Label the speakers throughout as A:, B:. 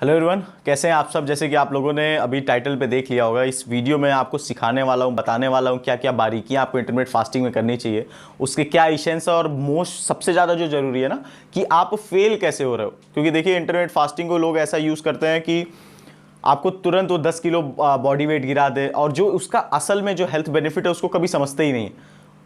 A: Hello everyone, कैसे हैं आप सब। जैसे कि आप लोगों ने अभी टाइटल पे देख लिया होगा, इस वीडियो में आपको सिखाने वाला हूँ, बताने वाला हूँ क्या क्या बारीकियाँ आपको इंटरमिटेंट फास्टिंग में करनी चाहिए, उसके क्या इशेंस है और मोस्ट सबसे ज़्यादा जो ज़रूरी है ना कि आप फेल कैसे हो रहे हो। क्योंकि देखिए इंटरमिटेंट फास्टिंग को लोग ऐसा यूज़ करते हैं कि आपको तुरंत वो 10 किलो बॉडी वेट गिरा दे, और जो उसका असल में जो हेल्थ बेनिफिट है उसको कभी समझते ही नहीं है,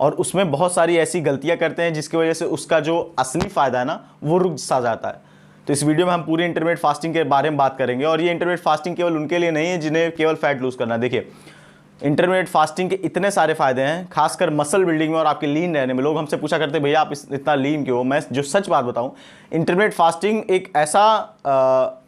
A: और उसमें बहुत सारी ऐसी गलतियाँ करते हैं जिसकी वजह से उसका जो असली फ़ायदा है ना वो रुक सा जाता है। तो इस वीडियो में हम पूरी इंटरमिटेंट फास्टिंग के बारे में बात करेंगे, और ये इंटरमिटेंट फास्टिंग केवल उनके लिए नहीं है जिन्हें केवल फैट लूज करना है। देखिए इंटरमिटेंट फास्टिंग के इतने सारे फायदे हैं, खासकर मसल बिल्डिंग में और आपके लीन रहने में। लोग हमसे पूछा करते हैं भैया आप इतना लीन क्यों हो। मैं जो सच बात बताऊं, इंटरमिटेंट फास्टिंग एक ऐसा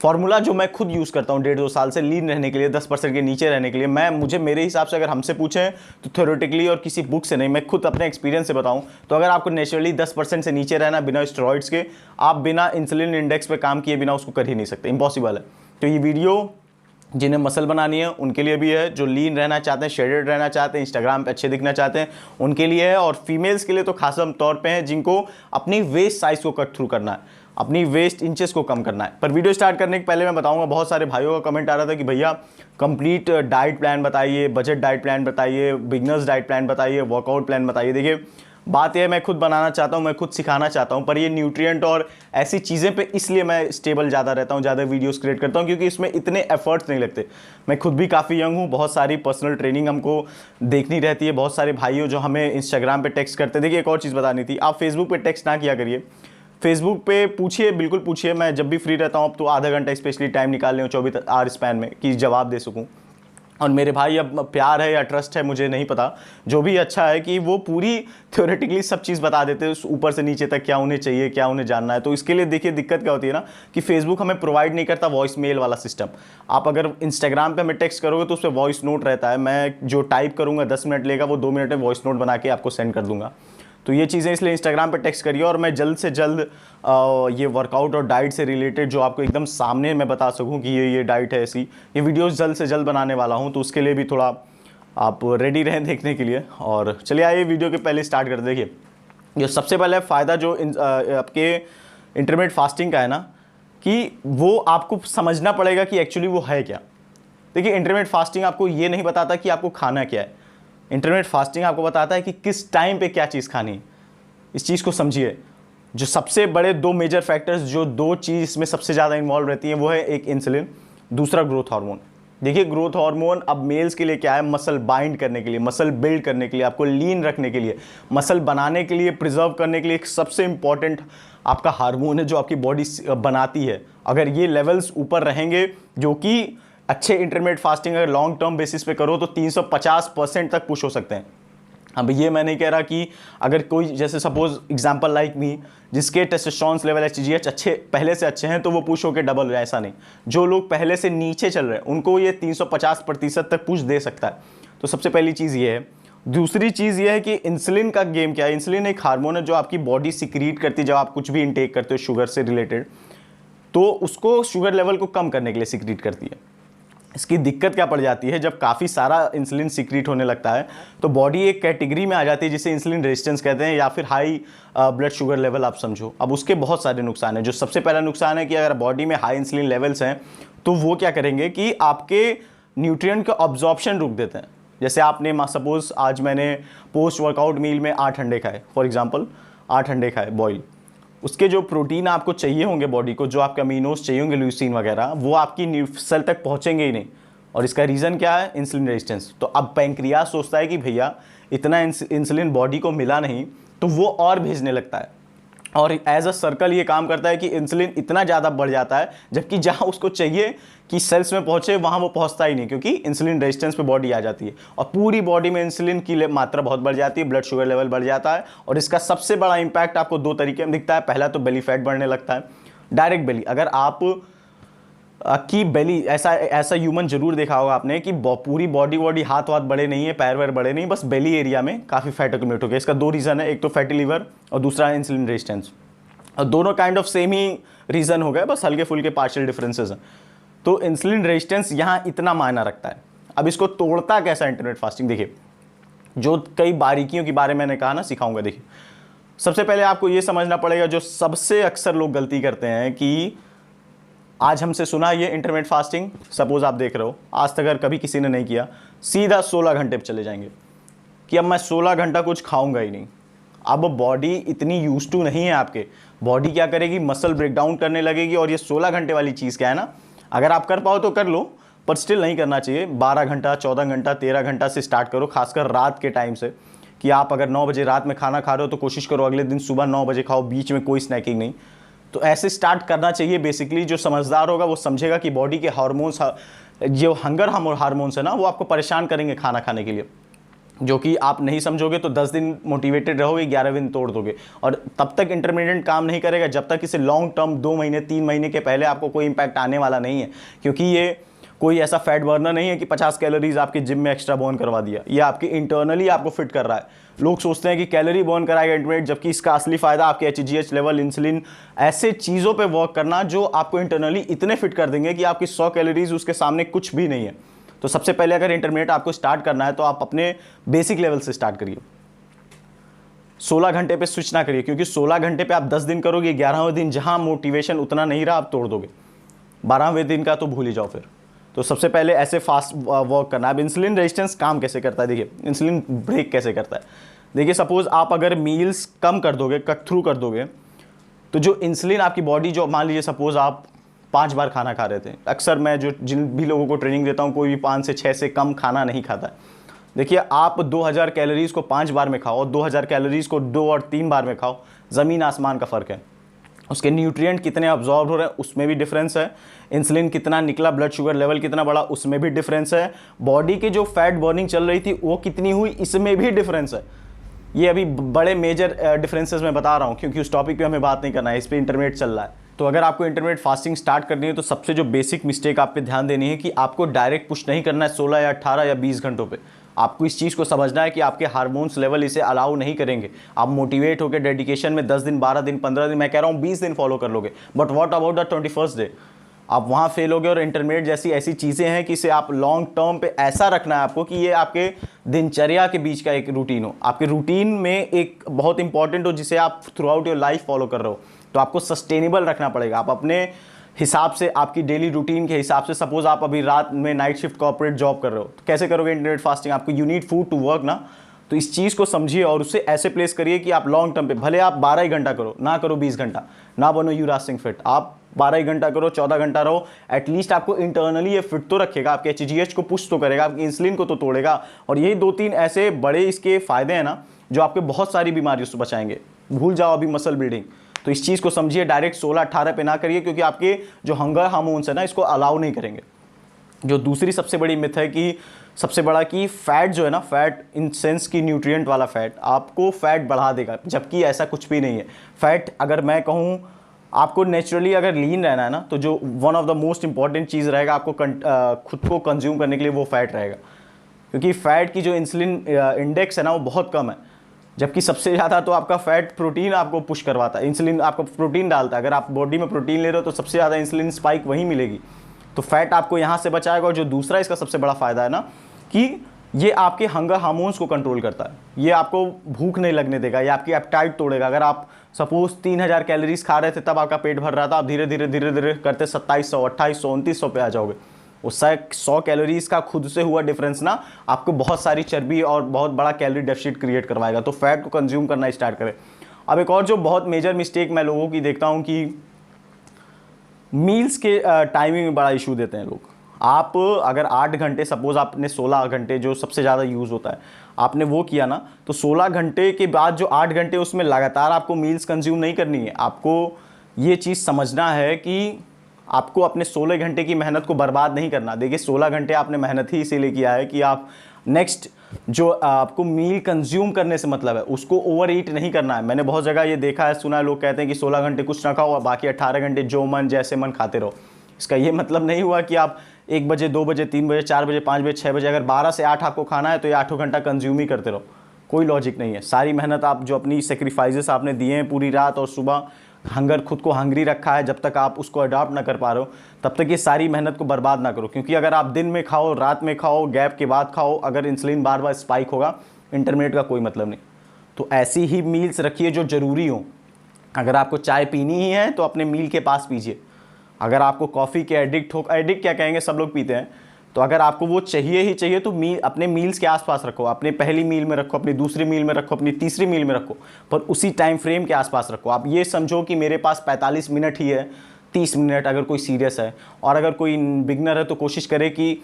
A: फॉर्मूला जो मैं खुद यूज़ करता हूँ 1.5-2 साल से लीन रहने के लिए, 10% के नीचे रहने के लिए। मुझे मेरे हिसाब से अगर हमसे पूछें तो थ्योरेटिकली और किसी बुक से नहीं, मैं खुद अपने एक्सपीरियंस से बताऊँ तो अगर आपको नेचुरली 10% से नीचे रहना बिना स्टेरॉइड्स के, आप बिना इंसुलिन इंडेक्स पे काम किए बिना उसको कर ही नहीं सकते, इम्पॉसिबल है। तो ये वीडियो जिन्हें मसल बनानी है उनके लिए भी है, जो लीन रहना चाहते हैं, शेडेड रहना चाहते हैं, इंस्टाग्राम पे अच्छे दिखना चाहते हैं उनके लिए है, और फीमेल्स के लिए तो खास तौर पे है जिनको अपनी वेस्ट साइज को कट थ्रू करना है, अपनी वेस्ट इंचेस को कम करना है। पर वीडियो स्टार्ट करने के पहले मैं बताऊंगा, बहुत सारे भाइयों का कमेंट आ रहा था कि भैया कंप्लीट डाइट प्लान बताइए, बजट डाइट प्लान बताइए, बिगनर्स डाइट प्लान बताइए, वर्कआउट प्लान बताइए। देखिए बात यह मैं खुद बनाना चाहता हूँ, मैं खुद सिखाना चाहता हूँ, पर ये न्यूट्रिएंट और ऐसी चीज़ें पे इसलिए मैं स्टेबल ज़्यादा रहता हूँ, ज़्यादा वीडियोस क्रिएट करता हूँ, क्योंकि इसमें इतने एफर्ट्स नहीं लगते। मैं खुद भी काफ़ी यंग हूँ, बहुत सारी पर्सनल ट्रेनिंग हमको देखनी रहती है, बहुत सारे भाइयों जो हमें इंस्टाग्राम पे टेक्स्ट करते हैं। देखिए एक और चीज़ बतानी थी, आप फेसबुक पे टेक्स्ट ना किया करिए, फेसबुक पे पूछिए, बिल्कुल पूछिए। मैं जब भी फ्री रहता हूँ अब तो आधा घंटा स्पेशली टाइम निकाल लें 24 आवर स्पैन में कि जवाब दे सकूँ। और मेरे भाई अब प्यार है या ट्रस्ट है मुझे नहीं पता, जो भी अच्छा है कि वो पूरी थ्योरेटिकली सब चीज़ बता देते हैं ऊपर से नीचे तक, क्या उन्हें चाहिए, क्या उन्हें जानना है। तो इसके लिए देखिए दिक्कत क्या होती है ना कि फेसबुक हमें प्रोवाइड नहीं करता वॉइस मेल वाला सिस्टम। आप अगर इंस्टाग्राम पे हमें टेक्स्ट करोगे तो उस पर वॉइस नोट रहता है, मैं जो टाइप करूँगा 10 मिनट लेगा, वो 2 मिनट में वॉइस नोट बना के आपको सेंड कर दूंगा। तो ये चीज़ें इसलिए इंस्टाग्राम पे टेक्स्ट करिए, और मैं जल्द से जल्द ये वर्कआउट और डाइट से रिलेटेड जो आपको एकदम सामने मैं बता सकूं कि ये डाइट है ऐसी, ये वीडियोस जल्द से जल्द बनाने वाला हूं, तो उसके लिए भी थोड़ा आप रेडी रहें देखने के लिए। और चलिए आइए वीडियो के पहले स्टार्ट कर। देखिए जो सबसे पहले फ़ायदा जो आपके इंटरमिटेंट फास्टिंग का है ना, कि वो आपको समझना पड़ेगा कि एक्चुअली वो है क्या। देखिए इंटरमिटेंट फास्टिंग आपको ये नहीं बताता कि आपको खाना क्या है, इंटरमिटेंट फास्टिंग आपको बताता है कि किस टाइम पे क्या चीज़ खानी है। इस चीज़ को समझिए। जो सबसे बड़े 2 मेजर फैक्टर्स, जो 2 चीज़ इसमें सबसे ज़्यादा इन्वॉल्व रहती हैं, वो है एक इंसुलिन, दूसरा ग्रोथ हार्मोन। देखिए ग्रोथ हार्मोन अब मेल्स के लिए क्या है, मसल बाइंड करने के लिए, मसल बिल्ड करने के लिए, आपको लीन रखने के लिए, मसल बनाने के लिए, प्रिजर्व करने के लिए एक सबसे इंपॉर्टेंट आपका हार्मोन है जो आपकी बॉडी बनाती है। अगर ये लेवल्स ऊपर रहेंगे, जो कि अच्छे इंटरमिटेंट फास्टिंग अगर लॉन्ग टर्म बेसिस पे करो तो 350% तक पुश हो सकते हैं। अब ये मैं नहीं कह रहा कि अगर कोई जैसे सपोज एग्जांपल लाइक मी, जिसके टेस्टोस्टेरोन लेवल एचजीएच अच्छे पहले से अच्छे हैं तो वो पुश होकर डबल हो जाए, ऐसा नहीं। जो लोग पहले से नीचे चल रहे हैं उनको ये 350% तक पुश दे सकता है। तो सबसे पहली चीज़ ये है। दूसरी चीज़ ये है कि इंसुलिन का गेम क्या है। इंसुलिन एक हार्मोन है जो आपकी बॉडी सिक्रीट करती है जब आप कुछ भी इंटेक करते हो शुगर से रिलेटेड, तो उसको शुगर लेवल को कम करने के लिए सिक्रीट करती है। इसकी दिक्कत क्या पड़ जाती है, जब काफ़ी सारा इंसुलिन सीक्रेट होने लगता है तो बॉडी एक कैटेगरी में आ जाती है जिसे इंसुलिन रेजिस्टेंस कहते हैं, या फिर हाई ब्लड शुगर लेवल आप समझो। अब उसके बहुत सारे नुकसान हैं। जो सबसे पहला नुकसान है कि अगर बॉडी में हाई इंसुलिन लेवल्स हैं तो वो क्या करेंगे कि आपके न्यूट्रिएंट का ऑब्जॉर्प्शन रुक देते हैं। जैसे आपने सपोज आज मैंने पोस्ट वर्कआउट मील में 8 अंडे खाए, फॉर एग्जाम्पल 8 अंडे खाए बॉयल, उसके जो प्रोटीन आपको चाहिए होंगे बॉडी को, जो आपके अमीनोस चाहिए होंगे ल्यूसीन वगैरह, वो आपकी सेल तक पहुंचेंगे ही नहीं। और इसका रीज़न क्या है, इंसुलिन रेजिस्टेंस। तो अब पैंक्रियास सोचता है कि भैया इतना इंसुलिन बॉडी को मिला नहीं, तो वो और भेजने लगता है, और एज अ सर्कल ये काम करता है कि इंसुलिन इतना ज़्यादा बढ़ जाता है, जबकि जहाँ उसको चाहिए कि सेल्स में पहुँचे वहाँ वो पहुँचता ही नहीं, क्योंकि इंसुलिन रेजिस्टेंस पे बॉडी आ जाती है और पूरी बॉडी में इंसुलिन की मात्रा बहुत बढ़ जाती है, ब्लड शुगर लेवल बढ़ जाता है। और इसका सबसे बड़ा इंपैक्ट आपको 2 तरीके में दिखता है। पहला तो बेली फैट बढ़ने लगता है, डायरेक्ट बेली। अगर आप की बेली, ऐसा ह्यूमन जरूर देखा होगा आपने कि पूरी बॉडी हाथ बड़े नहीं है, पैर वैर बड़े नहीं, बस बेली एरिया में काफ़ी फैट एक्यूमुलेट हो गया। इसका 2 रीज़न है, एक तो फैटी लीवर और दूसरा इंसुलिन रेजिस्टेंस। और दोनों kind of same he reason हो गए, बस हल्के फुल्के पार्शियल डिफरेंसेस हैं। तो इंसुलिन रेजिस्टेंस यहाँ इतना मायना रखता है। अब इसको तोड़ता कैसा इंटरमिटेंट फास्टिंग, देखिए जो कई बारीकियों के बारे में मैंने कहा ना सिखाऊंगा। देखिए सबसे पहले आपको ये समझना पड़ेगा, जो सबसे अक्सर लोग गलती करते हैं कि आज हमसे सुना ये इंटरमिटेंट फास्टिंग, सपोज आप देख रहे हो, आज तक अगर कभी किसी ने नहीं किया, सीधा 16 घंटे पे चले जाएंगे कि अब मैं 16 घंटा कुछ खाऊंगा ही नहीं। अब बॉडी इतनी यूज टू नहीं है आपके, बॉडी क्या करेगी, मसल ब्रेकडाउन करने लगेगी। और ये 16 घंटे वाली चीज़ क्या है ना, अगर आप कर पाओ तो कर लो, पर स्टिल नहीं करना चाहिए। 12 घंटा, 14 घंटा, 13 घंटा से स्टार्ट करो, खासकर रात के टाइम से। कि आप अगर 9 बजे रात में खाना खा रहे हो तो कोशिश करो अगले दिन सुबह 9 बजे खाओ, बीच में कोई स्नैकिंग नहीं। तो ऐसे स्टार्ट करना चाहिए। बेसिकली जो समझदार होगा वो समझेगा कि बॉडी के हार्मोन्स, जो हंगर हार्मोन्स है ना, वो आपको परेशान करेंगे खाना खाने के लिए, जो कि आप नहीं समझोगे तो 10 दिन मोटिवेटेड रहोगे, 11वें दिन तोड़ दोगे। और तब तक इंटरमीडिएट काम नहीं करेगा जब तक इसे लॉन्ग टर्म 2 महीने 3 महीने के पहले आपको कोई इंपैक्ट आने वाला नहीं है। क्योंकि ये कोई ऐसा फैट बर्नर नहीं है कि 50 कैलोरीज आपके जिम में एक्स्ट्रा बर्न करवा दिया, ये आपके इंटरनली आपको फिट कर रहा है। लोग सोचते हैं कि कैलोरी बर्न कराएगा इंटरमीडिएट, जबकि इसका असली फायदा आपके HGH लेवल, इंसुलिन, ऐसे चीज़ों पे वर्क करना जो आपको इंटरनली इतने फिट कर देंगे कि आपकी 100 कैलोरीज उसके सामने कुछ भी नहीं है। तो सबसे पहले अगर इंटरमीडिएट आपको स्टार्ट करना है तो आप अपने बेसिक लेवल से स्टार्ट करिए। 16 घंटे पे स्विच ना करिए, क्योंकि 16 घंटे पे आप 10 दिन करोगे, 11वें दिन जहां मोटिवेशन उतना नहीं रहा आप तोड़ दोगे, 12वें दिन का तो भूल ही जाओ फिर। तो सबसे पहले ऐसे फास्ट वर्क करना है। अब इंसुलिन रेजिस्टेंस काम कैसे करता है, देखिए इंसुलिन ब्रेक कैसे करता है। देखिए सपोज आप अगर मील्स कम कर दोगे, कट थ्रू कर दोगे, तो जो इंसुलिन आपकी बॉडी, जो मान लीजिए सपोज आप 5 बार खाना खा रहे थे, अक्सर मैं जो जिन भी लोगों को ट्रेनिंग देता हूँ कोई भी 5 से 6 से कम खाना नहीं खाता है। देखिए आप 2000 कैलोरीज को 5 बार में खाओ और 2000 कैलोरीज को 2 और 3 बार में खाओ, ज़मीन आसमान का फ़र्क है। उसके न्यूट्रिएंट कितने अब्जॉर्ब हो रहे हैं उसमें भी डिफरेंस है, इंसुलिन कितना निकला, ब्लड शुगर लेवल कितना बढ़ा उसमें भी डिफरेंस है, बॉडी की जो फैट बर्निंग चल रही थी वो कितनी हुई इसमें भी डिफरेंस है। ये अभी बड़े मेजर डिफरेंसेस मैं बता रहा हूँ क्योंकि उस टॉपिक पे हमें बात नहीं करना है, इस पर इंटरमीडिएट चल रहा है। तो अगर आपको इंटरमीडिएट फास्टिंग स्टार्ट करनी है तो सबसे जो बेसिक मिस्टेक आप पे ध्यान देनी है कि आपको डायरेक्ट पुश नहीं करना है 16 या 18 या 20 घंटों पे। आपको इस चीज़ को समझना है कि आपके हार्मोन्स लेवल इसे अलाउ नहीं करेंगे। आप मोटिवेट होकर डेडिकेशन में 10 दिन, 12 दिन, 15 दिन, मैं कह रहा हूँ 20 दिन फॉलो कर लोगे, but what about the 21st day, आप वहाँ फेल होगे। और इंटरमीडिएट जैसी ऐसी चीज़ें हैं कि इसे आप लॉन्ग टर्म पे ऐसा रखना है आपको कि ये आपके दिनचर्या के बीच का एक रूटीन हो, आपके रूटीन में एक बहुत इंपॉर्टेंट हो, जिसे आप through out your life follow कर रहे हो। तो आपको सस्टेनेबल रखना पड़ेगा। आप अपने हिसाब से, आपकी डेली रूटीन के हिसाब से, सपोज आप अभी रात में नाइट शिफ्ट कॉर्पोरेट जॉब कर रहे हो, तो कैसे करोगे इंटरमीडिएट फास्टिंग, आपको you need food to work ना। तो इस चीज़ को समझिए और उसे ऐसे प्लेस करिए कि आप लॉन्ग टर्म पे, भले आप 12 ही घंटा करो, ना करो 20 घंटा, ना बनो युवराज सिंह फिट, आप 12 ही घंटा करो, 14 घंटा रहो, एटलीस्ट आपको इंटरनली ये फिट तो रखेगा, आपके HGH को पुश तो करेगा, आपकी इंसुलिन को तो तोड़ेगा। और यही 2-3 ऐसे बड़े इसके फायदे हैं ना जो आपके बहुत सारी बीमारियों से बचाएंगे। भूल जाओ अभी मसल बिल्डिंग। तो इस चीज़ को समझिए, डायरेक्ट 16-18 पे ना करिए, क्योंकि आपके जो हंगर हार्मोन्स है ना इसको अलाउ नहीं करेंगे। जो दूसरी सबसे बड़ी मिथ है कि सबसे बड़ा कि फैट जो है ना, फैट इन सेंस की न्यूट्रिएंट वाला फैट आपको फैट बढ़ा देगा, जबकि ऐसा कुछ भी नहीं है। फैट, अगर मैं कहूँ आपको नेचुरली अगर लीन रहना है ना, तो जो one of the most important चीज़ रहेगा आपको खुद को कंज्यूम करने के लिए, वो फैट रहेगा। क्योंकि फैट की जो इंसुलिन इंडेक्स है ना वो बहुत कम है, जबकि सबसे ज़्यादा तो आपका फैट प्रोटीन आपको पुश करवाता है। इंसुलिन आपको प्रोटीन डालता है, अगर आप बॉडी में प्रोटीन ले रहे हो तो सबसे ज़्यादा इंसुलिन स्पाइक वहीं मिलेगी। तो फैट आपको यहाँ से बचाएगा। और जो दूसरा इसका सबसे बड़ा फ़ायदा है ना कि ये आपके हंगर हार्मोन्स को कंट्रोल करता है, ये आपको भूख नहीं लगने देगा, ये आपकी एपेटाइट तोड़ेगा। अगर आप सपोज 3000 कैलोरीज खा रहे थे तब आपका पेट भर रहा था, आप धीरे धीरे करते 2700, 2800, 2900 पे आ जाओगे। उससे 100 कैलोरीज का खुद से हुआ डिफरेंस ना आपको बहुत सारी चर्बी और बहुत बड़ा कैलोरी डेफिसिट क्रिएट करवाएगा। तो फैट को कंज्यूम करना स्टार्ट करें। अब एक और जो बहुत मेजर मिस्टेक मैं लोगों की देखता हूँ कि मील्स के टाइमिंग में बड़ा इशू देते हैं लोग। आप अगर 8 घंटे, सपोज आपने 16 घंटे जो सबसे ज़्यादा यूज़ होता है आपने वो किया ना, तो 16 घंटे के बाद जो 8 घंटे उसमें लगातार आपको मील्स कंज्यूम नहीं करनी है। आपको ये चीज़ समझना है कि आपको अपने 16 घंटे की मेहनत को बर्बाद नहीं करना। देखिए 16 घंटे आपने मेहनत ही इसीलिए किया है कि आप नेक्स्ट जो आपको मील कंज्यूम करने से मतलब है उसको ओवर ईट नहीं करना है। मैंने बहुत जगह ये देखा है, सुना है, लोग कहते हैं कि 16 घंटे कुछ ना खाओ और बाकी 18 घंटे जो मन जैसे मन खाते रहो। इसका ये मतलब नहीं हुआ कि आप 1 बजे, 2 बजे, 3 बजे, 4 बजे, 5 बजे, 6 बजे, अगर 12 से 8 आपको खाना है तो ये 8 घंटा कंज्यूम ही करते रहो। कोई लॉजिक नहीं है। सारी मेहनत आप जो अपनी सेक्रीफाइसेस आपने दिए हैं पूरी रात और सुबह हंगर, खुद को हंगरी रखा है, जब तक आप उसको अडॉप्ट ना कर पा रहे हो तब तक ये सारी मेहनत को बर्बाद ना करो। क्योंकि अगर आप दिन में खाओ, रात में खाओ, गैप के बाद खाओ, अगर इंसुलिन बार बार स्पाइक होगा, इंटरमीडिएट का कोई मतलब नहीं। तो ऐसी ही मील्स रखिए जो ज़रूरी हो। अगर आपको चाय पीनी ही है तो अपने मील के पास पीजिए। अगर आपको कॉफ़ी के एडिक्ट क्या कहेंगे, सब लोग पीते हैं, तो अगर आपको वो चाहिए ही चाहिए तो अपने मील्स के आसपास रखो, अपने पहली मील में रखो, अपनी दूसरी मील में रखो, अपनी तीसरी मील में रखो, पर उसी टाइम फ्रेम के आसपास रखो। आप ये समझो कि मेरे पास 45 मिनट ही है, 30 मिनट अगर कोई सीरियस है, और अगर कोई बिगनर है तो कोशिश करे कि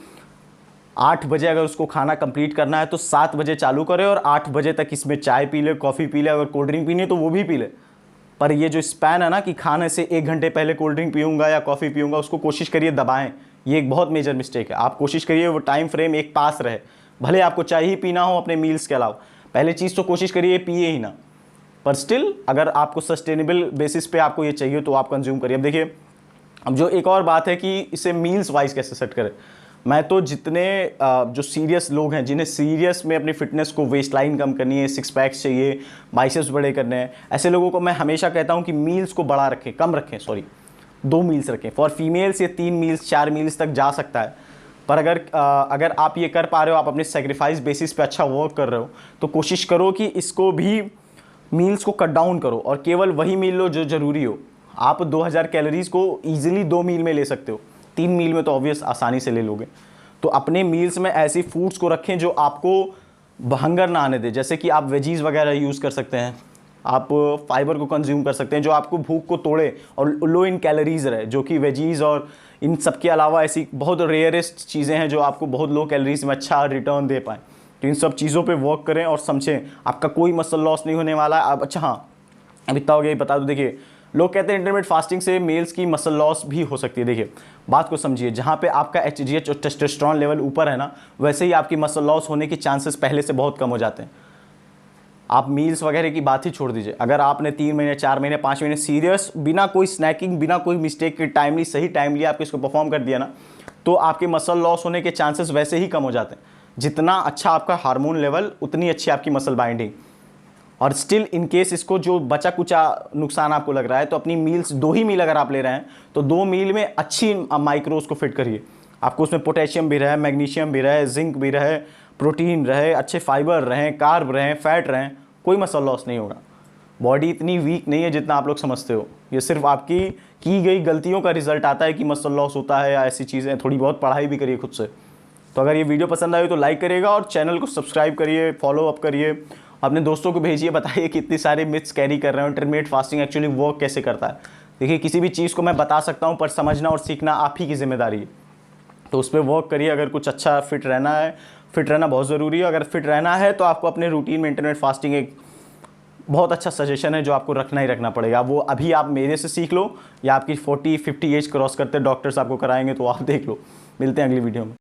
A: 8 बजे अगर उसको खाना कंप्लीट करना है तो 7 बजे चालू करे और 8 बजे तक इसमें चाय पी ले, कॉफ़ी पी ले, अगर कोल्ड ड्रिंक पीनी है तो वो भी पी ले। पर ये जो स्पैन है ना कि खाने से 1 घंटे पहले कोल्ड ड्रिंक पीऊँगा या कॉफ़ी पीऊँगा, उसको कोशिश करिए दबाएं। ये एक बहुत मेजर मिस्टेक है। आप कोशिश करिए वो टाइम फ्रेम एक पास रहे, भले आपको चाय ही पीना हो अपने मील्स के अलावा, पहले चीज़ तो कोशिश करिए पिए ही ना, पर स्टिल अगर आपको सस्टेनेबल बेसिस पे आपको ये चाहिए तो आप कंज्यूम करिए। अब देखिए, अब जो एक और बात है कि इसे मील्स वाइज कैसे सेट करें। मैं तो जितने जो सीरियस लोग हैं, जिन्हें सीरियस में अपनी फिटनेस को, वेस्ट लाइन कम करनी है, 6 पैक्स चाहिए, बाइसेप्स बड़े करने हैं, ऐसे लोगों को मैं हमेशा कहता हूं कि मील्स को बड़ा रखें, कम रखें, 2 मील्स रखें। फॉर फीमेल्स ये 3 मील्स 4 मील्स तक जा सकता है। पर अगर आप ये कर पा रहे हो, आप अपने सेक्रीफाइस बेसिस पे अच्छा वर्क कर रहे हो, तो कोशिश करो कि इसको भी मील्स को कट डाउन करो और केवल वही मील लो जो ज़रूरी हो। आप 2000 कैलोरीज को ईजिली 2 मील में ले सकते हो, 3 मील में तो ऑब्वियस आसानी से ले लोगे। तो अपने मील्स में ऐसी फूड्स को रखें जो आपको हंगर ना आने दे, जैसे कि आप वेजीज़ वगैरह यूज़ कर सकते हैं, आप फाइबर को कंज्यूम कर सकते हैं जो आपको भूख को तोड़े और लो इन कैलोरीज रहे, जो कि वेजीज़ और इन सब के अलावा ऐसी बहुत रेयरेस्ट चीज़ें हैं जो आपको बहुत लो कैलोरीज में अच्छा रिटर्न दे पाएँ। तो इन सब चीज़ों पे वर्क करें और समझें आपका कोई मसल लॉस नहीं होने वाला है। आप अच्छा, हाँ, अब इतना हो गया, बता दो। देखिए, लोग कहते हैं इंटरमिटेंट फास्टिंग से मेल्स की मसल लॉस भी हो सकती है। देखिए, बात को समझिए, जहाँ पे आपका HGH और टेस्टोस्टेरोन लेवल ऊपर है ना, वैसे ही आपकी मसल लॉस होने के चांसेस पहले से बहुत कम हो जाते हैं। आप मील्स वगैरह की बात ही छोड़ दीजिए। अगर आपने 3 महीने, 4 महीने, 5 महीने सीरियस, बिना कोई स्नैकिंग, बिना कोई मिस्टेक के टाइमली, सही टाइमली आपको इसको परफॉर्म कर दिया ना, तो आपके मसल लॉस होने के चांसेस वैसे ही कम हो जाते हैं। जितना अच्छा आपका हार्मोन लेवल, उतनी अच्छी आपकी मसल बाइंडिंग। और स्टिल इन केस इसको जो बचा कुचा नुकसान आपको लग रहा है, तो अपनी मील्स 2 ही मील अगर आप ले रहे हैं तो 2 मील में अच्छी माइक्रोज को फिट करिए। आपको उसमें पोटेशियम भी रहे, मैग्नीशियम भी रहे, जिंक भी रहे, प्रोटीन रहे, अच्छे फाइबर रहें, कार्ब रहें, फैट रहें, कोई मसल लॉस नहीं होगा। बॉडी इतनी वीक नहीं है जितना आप लोग समझते हो। ये सिर्फ आपकी की गई गलतियों का रिजल्ट आता है कि मसल लॉस होता है या ऐसी चीज़ें। थोड़ी बहुत पढ़ाई भी करिए खुद से। तो अगर ये वीडियो पसंद आई तो लाइक करिएगा और चैनल को सब्सक्राइब करिए, फॉलो अप करिए, अपने दोस्तों को भेजिए, बताइए कि इतनी सारे मिथ्स कैरी कर रहे हो, इंटरमिटेंट फास्टिंग एक्चुअली वर्क कैसे करता है। देखिए, किसी भी चीज़ को मैं बता सकता हूँ, पर समझना और सीखना आप ही की जिम्मेदारी है। तो उस पर वर्क करिए। अगर कुछ अच्छा फिट रहना है, फिट रहना बहुत ज़रूरी है। अगर फिट रहना है तो आपको अपने रूटीन में इंटरमिटेंट फास्टिंग एक बहुत अच्छा सजेशन है जो आपको रखना ही रखना पड़ेगा। वो अभी आप मेरे से सीख लो या आपकी 40-50 एज क्रॉस करते डॉक्टर्स आपको कराएंगे तो आप देख लो। मिलते हैं अगली वीडियो में।